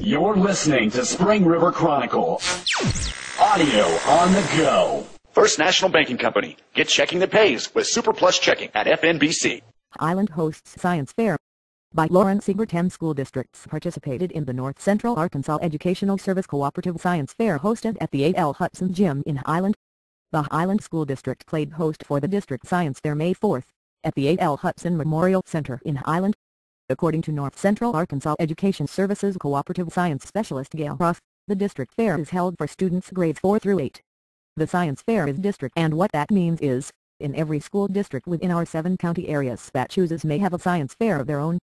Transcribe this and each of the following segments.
You're listening to Spring River Chronicle. Audio on the go. First National Banking Company. Get checking that pays with Super Plus Checking at FNBC. Highland hosts Science Fair. By Lauren Seeger. 10 school districts participated in the North Central Arkansas Educational Service Cooperative Science Fair hosted at the A.L. Hudson Gym in Highland. The Highland School District played host for the District Science Fair May 4th at the A.L. Hudson Memorial Center in Highland. According to North Central Arkansas Education Services Cooperative Science Specialist Gail Ross, the district fair is held for students grades 4 through 8. The science fair is district, and what that means is, in every school district within our 7 county areas that chooses may have a science fair of their own.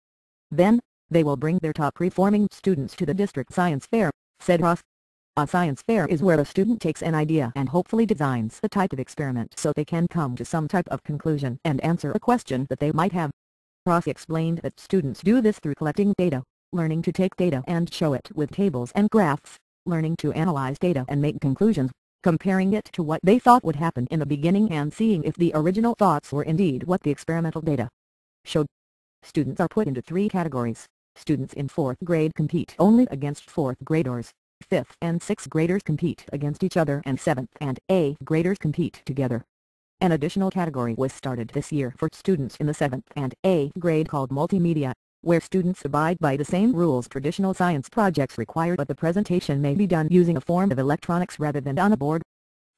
Then, they will bring their top-performing students to the district science fair, said Ross. A science fair is where a student takes an idea and hopefully designs the type of experiment so they can come to some type of conclusion and answer a question that they might have. Ross explained that students do this through collecting data, learning to take data and show it with tables and graphs, learning to analyze data and make conclusions, comparing it to what they thought would happen in the beginning and seeing if the original thoughts were indeed what the experimental data showed. Students are put into 3 categories. Students in 4th grade compete only against 4th graders, 5th and 6th graders compete against each other, and 7th and 8th graders compete together. An additional category was started this year for students in the 7th and 8th grade called Multimedia, where students abide by the same rules traditional science projects require, but the presentation may be done using a form of electronics rather than on a board.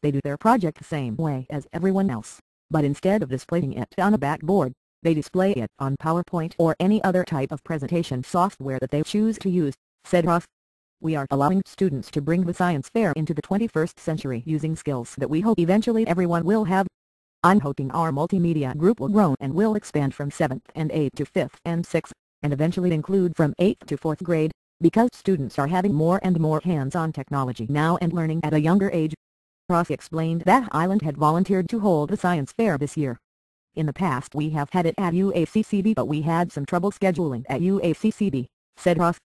They do their project the same way as everyone else, but instead of displaying it on a backboard, they display it on PowerPoint or any other type of presentation software that they choose to use, said Ross. We are allowing students to bring the science fair into the 21st century using skills that we hope eventually everyone will have. I'm hoping our multimedia group will grow and will expand from 7th and 8th to 5th and 6th, and eventually include from 8th to 4th grade, because students are having more and more hands-on technology now and learning at a younger age. Ross explained that Highland had volunteered to hold the science fair this year. In the past we have had it at UACCB, but we had some trouble scheduling at UACCB, said Ross.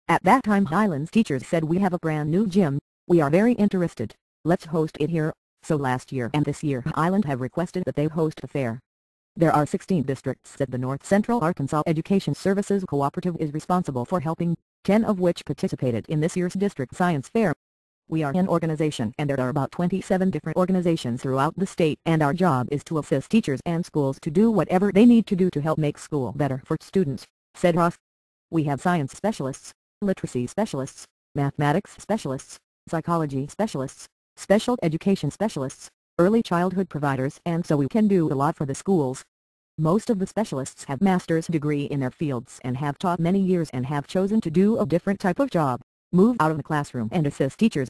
At that time Highland's teachers said, we have a brand new gym, we are very interested, let's host it here. So last year and this year Highland have requested that they host the fair. There are 16 districts that the North Central Arkansas Education Services Cooperative is responsible for helping, 10 of which participated in this year's district science fair. We are an organization, and there are about 27 different organizations throughout the state, and our job is to assist teachers and schools to do whatever they need to do to help make school better for students, said Ross. We have science specialists, literacy specialists, mathematics specialists, psychology specialists, special education specialists, early childhood providers, and so we can do a lot for the schools. Most of the specialists have master's degree in their fields and have taught many years and have chosen to do a different type of job, move out of the classroom and assist teachers.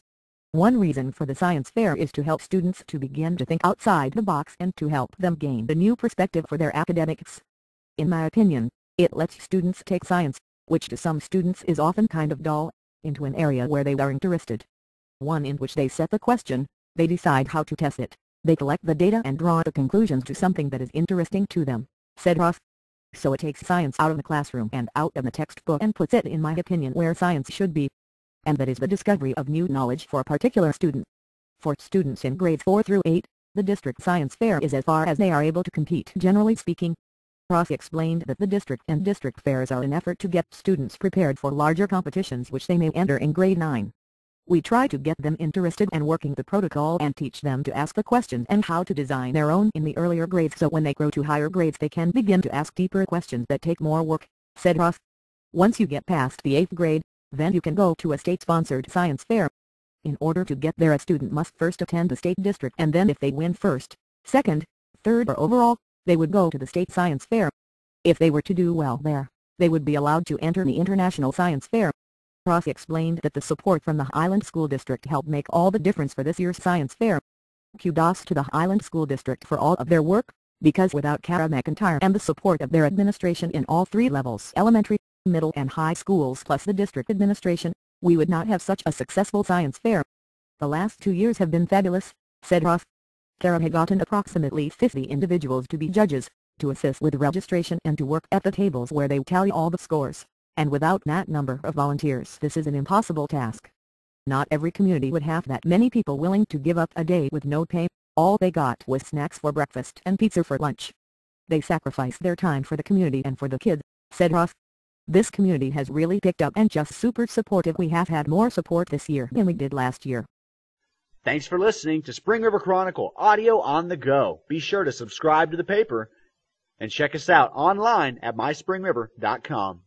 One reason for the science fair is to help students to begin to think outside the box and to help them gain the new perspective for their academics. In my opinion, it lets students take science, which to some students is often kind of dull, into an area where they are interested. One in which they set the question, they decide how to test it, they collect the data and draw the conclusions to something that is interesting to them, said Ross. So it takes science out of the classroom and out of the textbook and puts it, in my opinion, where science should be. And that is the discovery of new knowledge for a particular student. For students in grades 4 through 8, the district science fair is as far as they are able to compete, generally speaking. Ross explained that the district and district fairs are an effort to get students prepared for larger competitions which they may enter in grade 9. We try to get them interested and working the protocol and teach them to ask the questions and how to design their own in the earlier grades, so when they grow to higher grades they can begin to ask deeper questions that take more work, said Ross. Once you get past the 8th grade, then you can go to a state-sponsored science fair. In order to get there, a student must first attend the state district, and then if they win first, second, third or overall, they would go to the state science fair. If they were to do well there, they would be allowed to enter the international science fair. Ross explained that the support from the Highland School District helped make all the difference for this year's science fair. Kudos to the Highland School District for all of their work, because without Kara McIntyre and the support of their administration in all 3 levels, elementary, middle and high schools plus the district administration, we would not have such a successful science fair. The last 2 years have been fabulous, said Ross. Kara had gotten approximately 50 individuals to be judges, to assist with registration and to work at the tables where they tally all the scores. And without that number of volunteers this is an impossible task. Not every community would have that many people willing to give up a day with no pay. All they got was snacks for breakfast and pizza for lunch. They sacrificed their time for the community and for the kids, said Ross. This community has really picked up and just super supportive. We have had more support this year than we did last year. Thanks for listening to Spring River Chronicle Audio on the Go. Be sure to subscribe to the paper and check us out online at myspringriver.com.